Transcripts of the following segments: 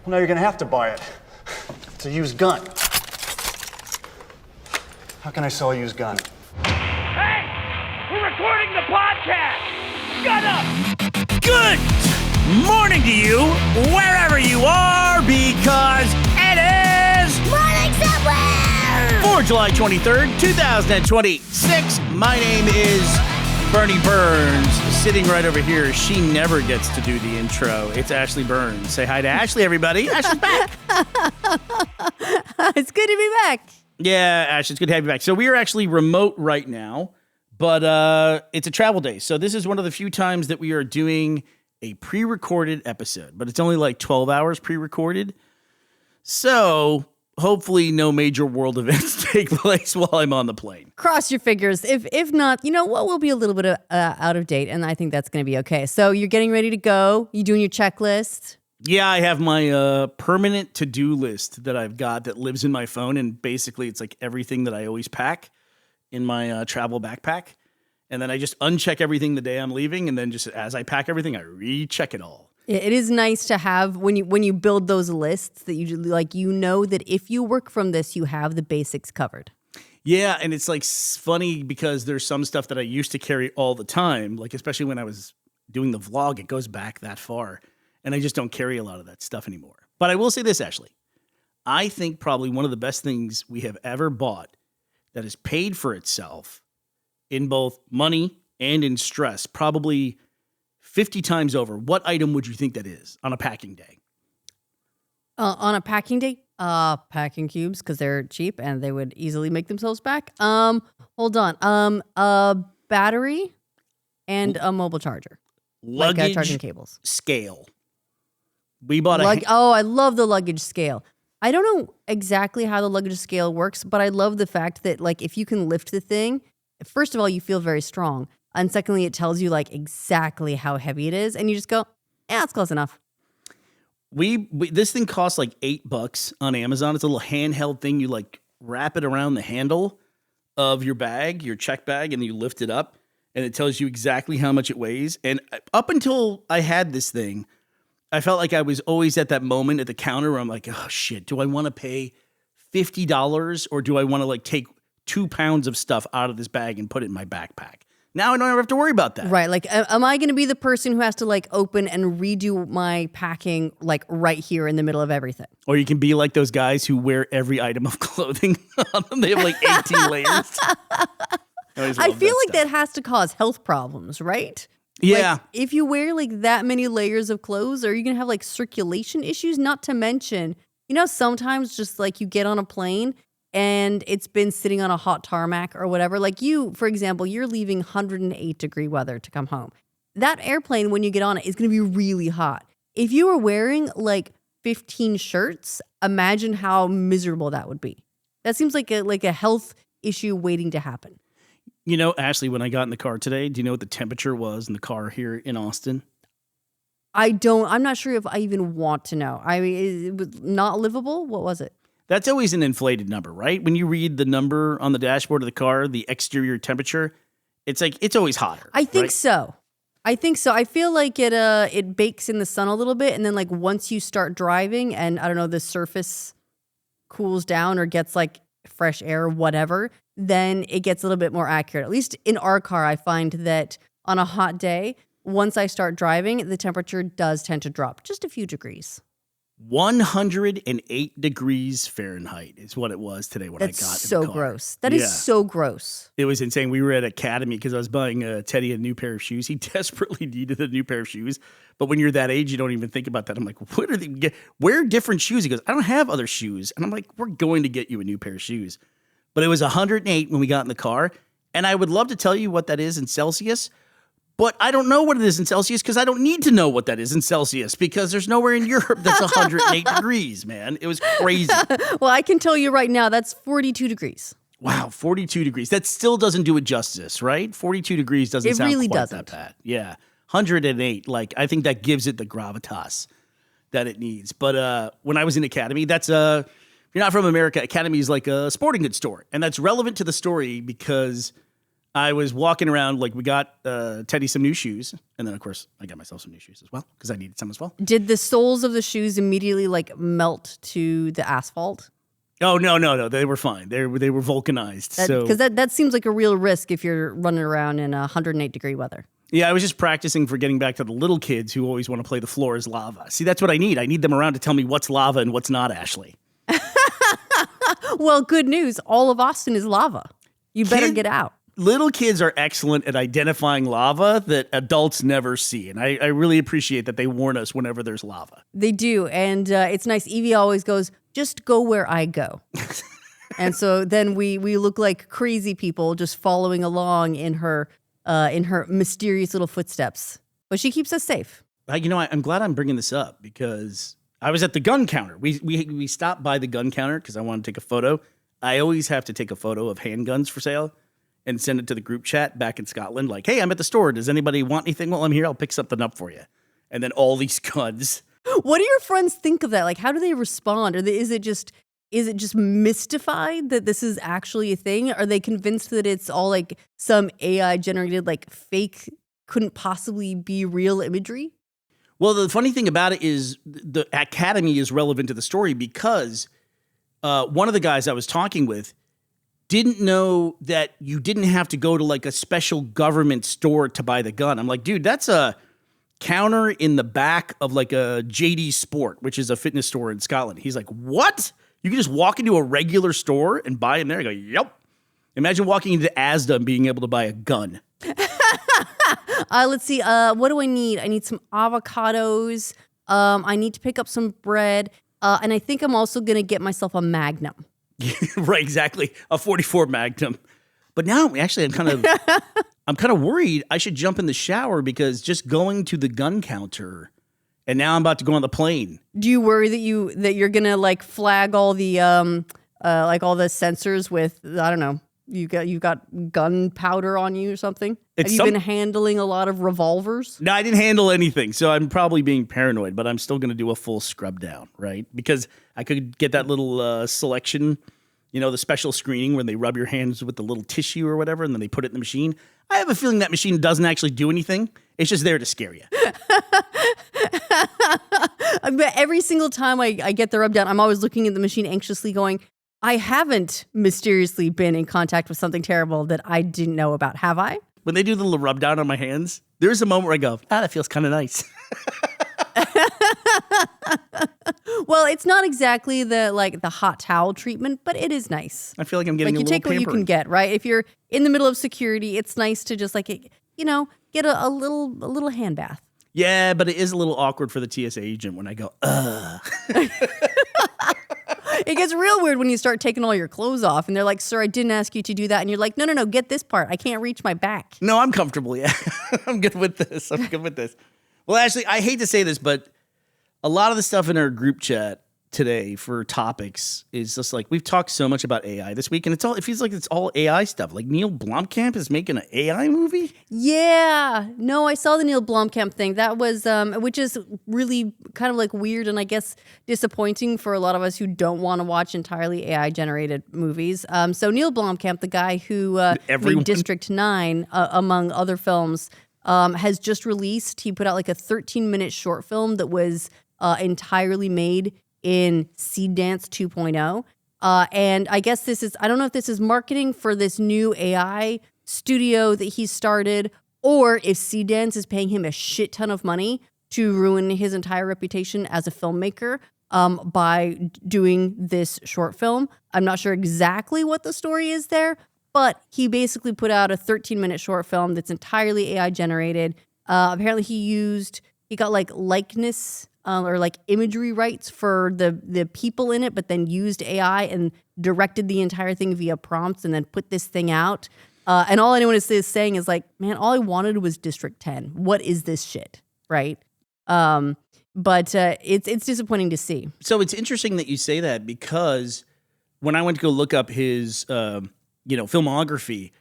Well, now you're gonna have to buy it. It's a used gun. How can I sell a used gun? Hey! We're recording the podcast! Shut up! Good morning to you, wherever you are, because it is Morning Somewhere! for July 23rd, 2026. My name is Bernie Burns, sitting right over here. She never gets to do the intro. It's Ashley Burns. Say hi to Ashley, everybody. Ashley's back. It's good to be back. Yeah, Ash, it's good to have you back. So we are actually remote right now, but it's a travel day. So this is one of the few times that we are doing a pre-recorded episode, but it's only like 12 hours pre-recorded. So hopefully no major world events take place while I'm on the plane. Cross your fingers. If not, you know what, we'll be a little bit out of date, and I think that's going to be okay. So you're getting ready to go. You doing your checklist? Yeah, I have my permanent to-do list that I've got that lives in my phone, and basically it's like everything that I always pack in my travel backpack. And then I just uncheck everything the day I'm leaving, and then just as I pack everything, I recheck it all. It is nice to have when you build those lists that you like. You know that if you work from this, you have the basics covered. Yeah, and it's like funny because there's some stuff that I used to carry all the time, like especially when I was doing the vlog, it goes back that far. And I just don't carry a lot of that stuff anymore. But I will say this, Ashley. I think probably one of the best things we have ever bought that has paid for itself in both money and in stress, probably 50 times over. What item would you think that is on a packing day? On a packing day? Packing cubes, because they're cheap and they would easily make themselves back. Hold on. A battery and a mobile charger. Luggage like charging cables. Scale. We bought I love the luggage scale. I don't know exactly how the luggage scale works, but I love the fact that like if you can lift the thing, first of all, you feel very strong. And secondly, it tells you like exactly how heavy it is. And you just go, yeah, it's close enough. This thing costs like $8 on Amazon. It's a little handheld thing. You like wrap it around the handle of your bag, your check bag, and you lift it up. And it tells you exactly how much it weighs. And up until I had this thing, I felt like I was always at that moment at the counter where I'm like, oh shit, do I want to pay $50 or do I want to like take 2 pounds of stuff out of this bag and put it in my backpack? Now I don't ever have to worry about that. Right. Like, am I going to be the person who has to like open and redo my packing like right here in the middle of everything? Or you can be like those guys who wear every item of clothing on them. They have like 18 layers. I feel like that has to cause health problems, right? Yeah. Like, if you wear like that many layers of clothes, are you going to have like circulation issues? Not to mention, you know, sometimes just like you get on a plane and it's been sitting on a hot tarmac or whatever. Like you, for example, you're leaving 108 degree weather to come home. That airplane, when you get on it, is going to be really hot. If you were wearing like 15 shirts, imagine how miserable that would be. That seems like a health issue waiting to happen. You know, Ashley, when I got in the car today, do you know what the temperature was in the car here in Austin? I'm not sure if I even want to know. I mean, it was not livable. What was it? That's always an inflated number, right? When you read the number on the dashboard of the car, the exterior temperature, it's like, it's always hotter. I think right? so. I feel like it bakes in the sun a little bit. And then like once you start driving and I don't know, the surface cools down or gets like fresh air or whatever, then it gets a little bit more accurate. At least in our car, I find that on a hot day, once I start driving, the temperature does tend to drop just a few degrees. 108 degrees Fahrenheit is what it was today when I got in the car. That's so gross. That is so gross. It was insane. We were at Academy because I was buying Teddy a new pair of shoes. He desperately needed a new pair of shoes. But when you're that age, you don't even think about that. I'm like, what are they? Wear different shoes. He goes, I don't have other shoes. And I'm like, we're going to get you a new pair of shoes. But it was 108 when we got in the car. And I would love to tell you what that is in Celsius. But I don't know what it is in Celsius because I don't need to know what that is in Celsius because there's nowhere in Europe that's 108 degrees, man. It was crazy. Well, I can tell you right now, that's 42 degrees. Wow, 42 degrees. That still doesn't do it justice, right? 42 degrees doesn't sound really quite doesn't. that bad. Yeah, 108, like I think that gives it the gravitas that it needs. But when I was in Academy, that's if you're not from America, Academy is like a sporting goods store. And that's relevant to the story because I was walking around, like we got Teddy some new shoes. And then, of course, I got myself some new shoes as well because I needed some as well. Did the soles of the shoes immediately like melt to the asphalt? Oh, no. They were fine. They were vulcanized. Because that seems like a real risk if you're running around in 108-degree weather. Yeah, I was just practicing for getting back to the little kids who always want to play the floor is lava. See, that's what I need. I need them around to tell me what's lava and what's not, Ashley. Well, good news. All of Austin is lava. You better get out. Little kids are excellent at identifying lava that adults never see. And I really appreciate that they warn us whenever there's lava. They do. And it's nice. Evie always goes, just go where I go. And so then we look like crazy people just following along in her mysterious little footsteps. But she keeps us safe. I'm glad I'm bringing this up because I was at the gun counter. We stopped by the gun counter because I wanted to take a photo. I always have to take a photo of handguns for sale and send it to the group chat back in Scotland. Like, hey, I'm at the store. Does anybody want anything while I'm here? I'll pick something up for you. And then all these guns. What do your friends think of that? Like, how do they respond? Is it just mystified that this is actually a thing? Are they convinced that it's all like some AI generated, like fake, couldn't possibly be real imagery? Well, the funny thing about it is the Academy is relevant to the story because one of the guys I was talking with didn't know that you didn't have to go to like a special government store to buy the gun. I'm like, dude, that's a counter in the back of like a JD Sport, which is a fitness store in Scotland. He's like, what? You can just walk into a regular store and buy them there? I go, yep. Imagine walking into Asda and being able to buy a gun. Let's see. What do I need? I need some avocados. I need to pick up some bread. And I think I'm also going to get myself a Magnum. Right, exactly. A 44 Magnum. But now, actually, I'm kind of worried I should jump in the shower because just going to the gun counter, and now I'm about to go on the plane. Do you worry that you're gonna like flag all the like all the sensors with, I don't know, you've got gunpowder on you or something? Have you been handling a lot of revolvers? No, I didn't handle anything, so I'm probably being paranoid, but I'm still going to do a full scrub down, right? Because I could get that little selection, the special screening where they rub your hands with the little tissue or whatever, and then they put it in the machine. I have a feeling that machine doesn't actually do anything. It's just there to scare you. But every single time I get the rub down, I'm always looking at the machine anxiously going, I haven't mysteriously been in contact with something terrible that I didn't know about, have I? When they do the little rub down on my hands, there's a moment where I go, that feels kind of nice. Well, it's not exactly the hot towel treatment, but it is nice. I feel like I'm getting a little take what you can get, right? If you're in the middle of security, it's nice to just get a little hand bath. Yeah, but it is a little awkward for the TSA agent when I go, It gets real weird when you start taking all your clothes off and they're like, sir, I didn't ask you to do that. And you're like, no, get this part. I can't reach my back. No, I'm comfortable. Yeah, I'm good with this. Well, actually, I hate to say this, but a lot of the stuff in our group chat today for topics is just like, we've talked so much about AI this week, and it feels like it's all AI stuff. Like Neil Blomkamp is making an AI movie? Yeah. No, I saw the Neil Blomkamp thing. That was, which is really kind of like weird and I guess disappointing for a lot of us who don't want to watch entirely AI generated movies. So Neil Blomkamp, the guy who made District 9, among other films, has just released, he put out like a 13-minute short film that was entirely made in Seed Dance 2.0. And I guess I don't know if this is marketing for this new AI studio that he started, or if Seed Dance is paying him a shit ton of money to ruin his entire reputation as a filmmaker by doing this short film. I'm not sure exactly what the story is there, but he basically put out a 13-minute short film that's entirely AI generated. Apparently he got like likeness or like imagery rights for the people in it, but then used AI and directed the entire thing via prompts and then put this thing out. And all anyone is saying is like, man, all I wanted was District 10. What is this shit? Right? But it's disappointing to see. So it's interesting that you say that because when I went to go look up his filmography,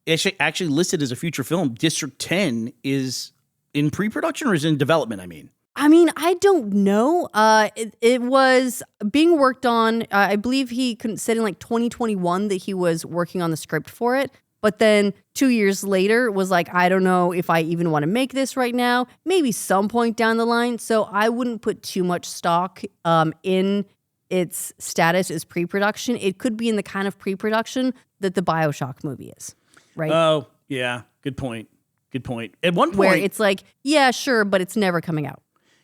it's actually listed as a future film. District 10 is in pre-production or is in development, I mean, I don't know. It was being worked on. I believe he said in like 2021 that he was working on the script for it. But then 2 years later was like, I don't know if I even want to make this right now, maybe some point down the line. So I wouldn't put too much stock in its status as pre-production. It could be in the kind of pre-production that the BioShock movie is, right? Oh, yeah. Good point. Good point. At one point, where it's like, yeah, sure, but it's never coming out.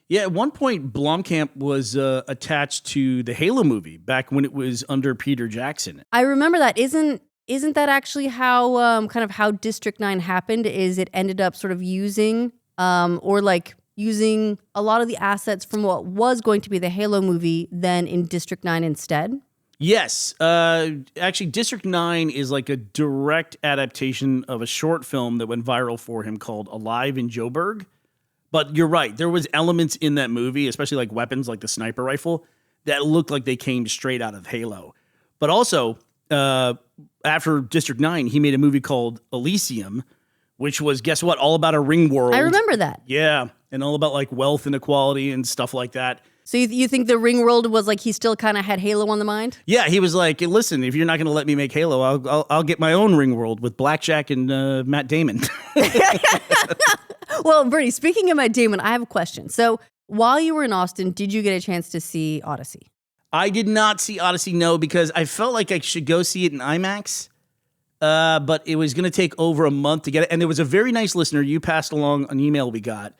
Yeah, at one point, Blompkamp was attached to the Halo movie back when it was under Peter Jackson. I remember that. Isn't that actually how kind of how District 9 happened? Is it ended up sort of using using a lot of the assets from what was going to be the Halo movie then in District 9 instead? Yes. Actually, District 9 is like a direct adaptation of a short film that went viral for him called Alive in Joburg. But you're right. There was elements in that movie, especially like weapons like the sniper rifle, that looked like they came straight out of Halo. But also, after District 9, he made a movie called Elysium, which was, guess what, all about a ring world. I remember that. Yeah, and all about like wealth inequality and stuff like that. So you think the ring world was like he still kind of had Halo on the mind? Yeah, he was like, listen, if you're not going to let me make Halo, I'll get my own ring world with Blackjack and Matt Damon. Well, Bernie, speaking of Matt Damon, I have a question. So while you were in Austin, did you get a chance to see Odyssey? I did not see Odyssey, no, because I felt like I should go see it in IMAX, but it was going to take over a month to get it. And there was a very nice listener you passed along an email we got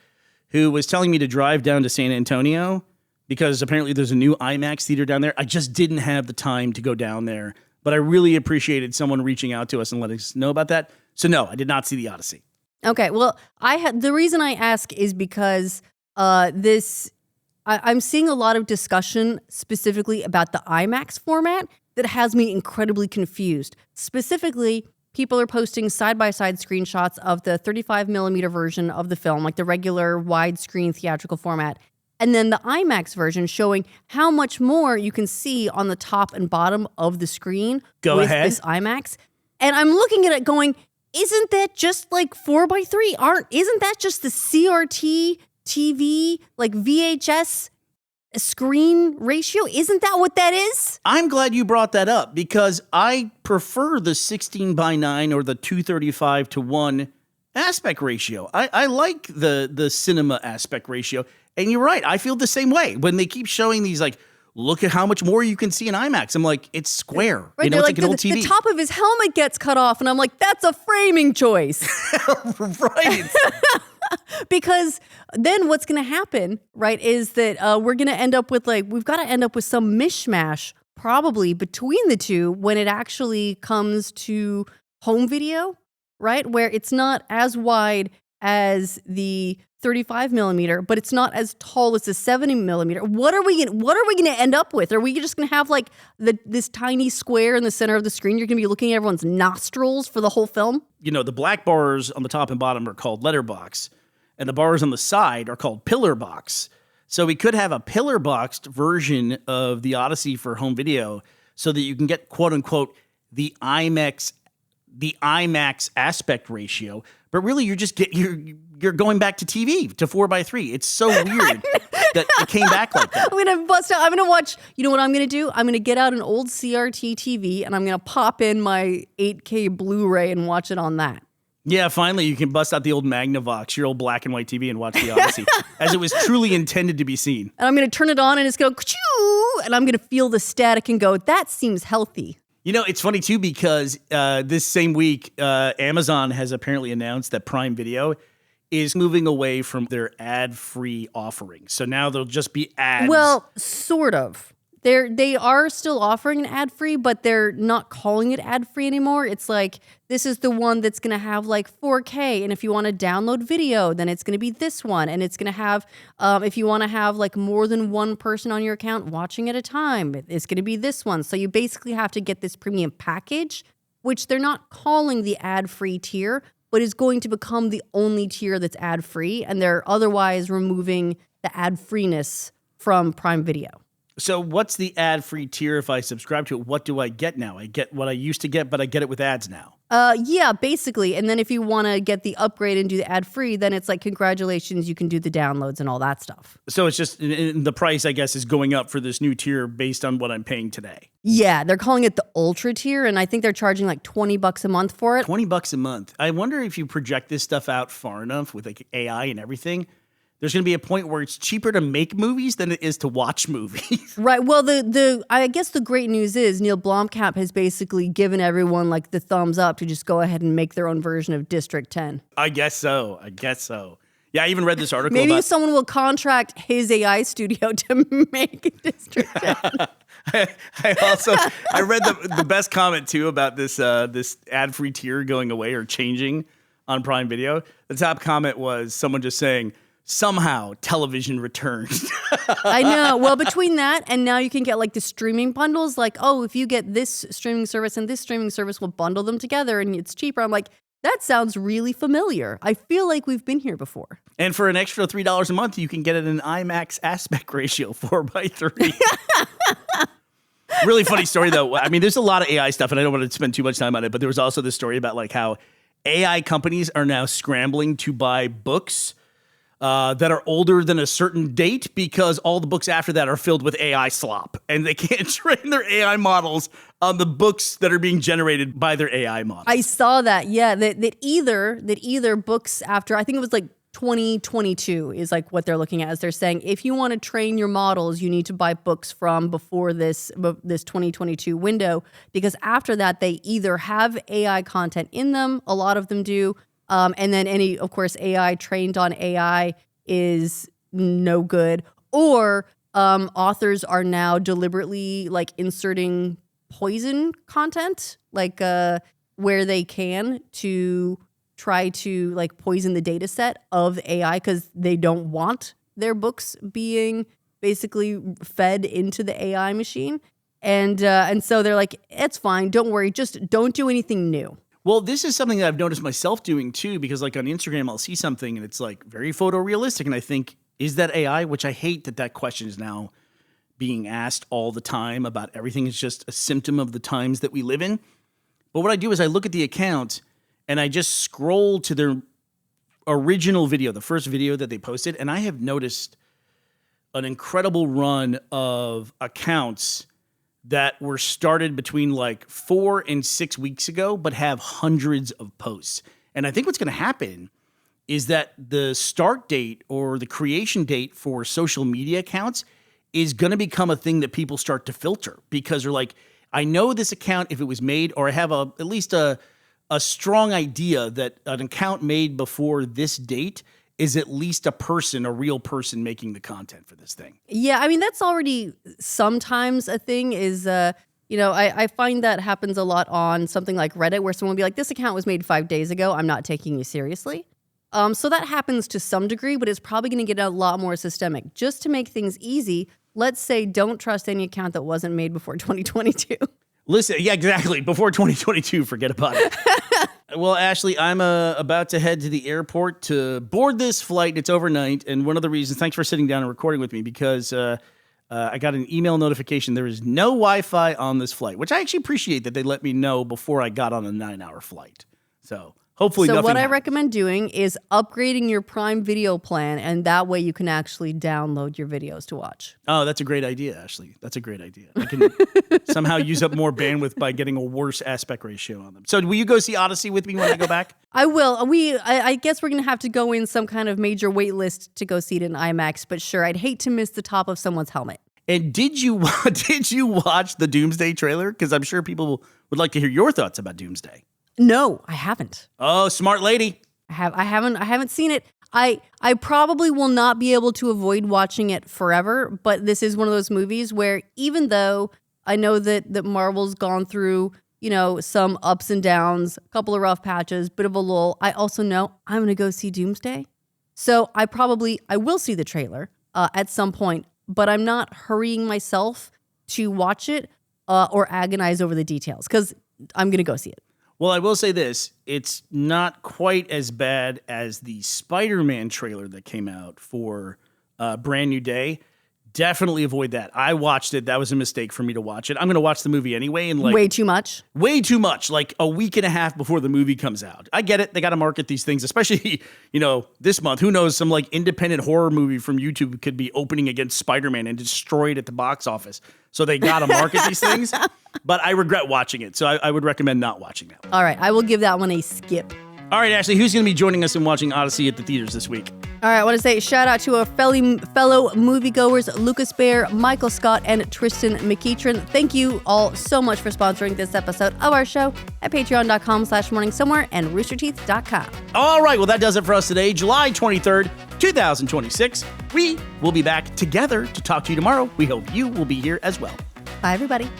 who was telling me to drive down to San Antonio because apparently there's a new IMAX theater down there. I just didn't have the time to go down there, but I really appreciated someone reaching out to us and letting us know about that. So no, I did not see the Odyssey. Okay, well, the reason I ask is because I'm seeing a lot of discussion specifically about the IMAX format that has me incredibly confused. Specifically, people are posting side-by-side screenshots of the 35 millimeter version of the film, like the regular widescreen theatrical format, and then the IMAX version showing how much more you can see on the top and bottom of the screen with this IMAX. And I'm looking at it going, isn't that just like 4:3? Isn't that just the CRT TV, like VHS screen ratio? Isn't that what that is? I'm glad you brought that up because I prefer the 16:9 or the 235:1 aspect ratio. I like the cinema aspect ratio. And you're right. I feel the same way. When they keep showing these, like, look at how much more you can see in IMAX. I'm like, it's square. Right, you know, it's like an old TV. The top of his helmet gets cut off, and I'm like, that's a framing choice. Right. Because then what's going to happen, right, is that we're going to end up with, like, we've got to end up with some mishmash probably between the two when it actually comes to home video, right, where it's not as wide as the 35 millimeter, but it's not as tall as the 70 millimeter. What are we going to end up with? Are we just going to have like this tiny square in the center of the screen? You're going to be looking at everyone's nostrils for the whole film? You know, the black bars on the top and bottom are called letterbox, and the bars on the side are called pillar box. So we could have a pillar boxed version of the Odyssey for home video so that you can get, quote unquote, the IMAX aspect ratio, but really you're going back to TV to 4:3. It's so weird that it came back like that. I'm gonna bust out. I'm gonna watch. You know what I'm gonna do? I'm gonna get out an old CRT TV and I'm gonna pop in my 8K Blu-ray and watch it on that. Yeah, finally you can bust out the old Magnavox, your old black and white TV, and watch the Odyssey as it was truly intended to be seen. And I'm gonna turn it on and it's gonna ka-choo, and I'm gonna feel the static and go, that seems healthy. You know, it's funny too because this same week, Amazon has apparently announced that Prime Video is moving away from their ad-free offering. So now there'll just be ads. Well, sort of. They are still offering an ad-free, but they're not calling it ad-free anymore. It's like, this is the one that's going to have like 4K. And if you want to download video, then it's going to be this one. And it's going to have, if you want to have like more than one person on your account watching at a time, it's going to be this one. So you basically have to get this premium package, which they're not calling the ad-free tier, but is going to become the only tier that's ad-free. And they're otherwise removing the ad-freeness from Prime Video. So what's the ad-free tier if I subscribe to it? What do I get now? I get what I used to get, but I get it with ads now. Yeah, basically. And then if you want to get the upgrade and do the ad free, then it's like, congratulations, you can do the downloads and all that stuff. So it's just the price, I guess, is going up for this new tier based on what I'm paying today. Yeah, they're calling it the ultra tier, and I think they're charging like $20 a month for it. $20 a month. I wonder if you project this stuff out far enough with like AI and everything, there's going to be a point where it's cheaper to make movies than it is to watch movies. Right. Well, I guess the great news is Neil Blomkamp has basically given everyone like the thumbs up to just go ahead and make their own version of District 10. I guess so. Yeah, I even read this article Maybe about... someone will contract his AI studio to make District 10. I read the best comment too about this ad-free tier going away or changing on Prime Video. The top comment was someone just saying, somehow television returns. I know. Well, between that and now you can get like the streaming bundles, like, oh, if you get this streaming service and this streaming service, we'll bundle them together and it's cheaper. I'm like, that sounds really familiar. I feel like we've been here before. And for an extra $3 a month, you can get it in IMAX aspect ratio 4:3. Really funny story though. I mean, there's a lot of AI stuff and I don't want to spend too much time on it, but there was also this story about like how AI companies are now scrambling to buy books that are older than a certain date because all the books after that are filled with AI slop and they can't train their AI models on the books that are being generated by their AI model. I saw that. Yeah, that either books after, I think it was like 2022 is like what they're looking at, as they're saying if you want to train your models, you need to buy books from before this 2022 window, because after that they either have AI content in them, a lot of them do. And then any, of course, AI trained on AI is no good. Or authors are now deliberately like inserting poison content, like where they can, to try to like poison the data set of AI because they don't want their books being basically fed into the AI machine. And so they're like, it's fine, don't worry, just don't do anything new. Well, this is something that I've noticed myself doing too, because like on Instagram, I'll see something and it's like very photorealistic. And I think, is that AI? Which I hate that question is now being asked all the time about everything. It's just a symptom of the times that we live in. But what I do is I look at the account and I just scroll to their original video, the first video that they posted. And I have noticed an incredible run of accounts that were started between like 4 and 6 weeks ago, but have hundreds of posts. And I think what's going to happen is that the start date or the creation date for social media accounts is going to become a thing that people start to filter, because they're like, I know this account if it was made, or I have at least a strong idea that an account made before this date is at least a real person making the content for this thing. Yeah, I mean, that's already sometimes a thing is, I find that happens a lot on something like Reddit, where someone will be like, this account was made 5 days ago, I'm not taking you seriously. So that happens to some degree, but it's probably going to get a lot more systemic. Just to make things easy, let's say don't trust any account that wasn't made before 2022. Listen, yeah, exactly. Before 2022, forget about it. Well, Ashley, I'm about to head to the airport to board this flight. It's overnight. And one of the reasons, thanks for sitting down and recording with me, because I got an email notification. There is no Wi-Fi on this flight, which I actually appreciate that they let me know before I got on a 9-hour flight. So hopefully nothing what I happens. recommend doing is upgrading your Prime Video plan, and that way you can actually download your videos to watch. Oh, that's a great idea, Ashley. That's a great idea. I can somehow use up more bandwidth by getting a worse aspect ratio on them. So will you go see Odyssey with me when I go back? I will. I guess we're going to have to go in some kind of major wait list to go see it in IMAX, but sure, I'd hate to miss the top of someone's helmet. And did you watch the Doomsday trailer? Because I'm sure people would like to hear your thoughts about Doomsday. No, I haven't. Oh, smart lady. I haven't seen it. I probably will not be able to avoid watching it forever, but this is one of those movies where, even though I know that Marvel's gone through, some ups and downs, a couple of rough patches, bit of a lull, I also know I'm going to go see Doomsday. So I will see the trailer at some point, but I'm not hurrying myself to watch it or agonize over the details, because I'm going to go see it. Well, I will say this. It's not quite as bad as the Spider-Man trailer that came out for Brand New Day. Definitely avoid that. I watched it. That was a mistake for me to watch it. I'm going to watch the movie anyway. And like Way too much. way too much, like a week and a half before the movie comes out. I get it. They got to market these things, especially, this month. Who knows? Some like independent horror movie from YouTube could be opening against Spider-Man and destroyed at the box office. So they got to market these things. But I regret watching it. So I would recommend not watching that one. All right, I will give that one a skip. All right, Ashley, who's going to be joining us in watching Odyssey at the theaters this week? All right, I want to say shout out to our fellow moviegoers, Lucas Bear, Michael Scott, and Tristan McEachran. Thank you all so much for sponsoring this episode of our show at patreon.com/morningsomewhere and roosterteeth.com. All right, well, that does it for us today, July 23rd, 2026. We will be back together to talk to you tomorrow. We hope you will be here as well. Bye, everybody.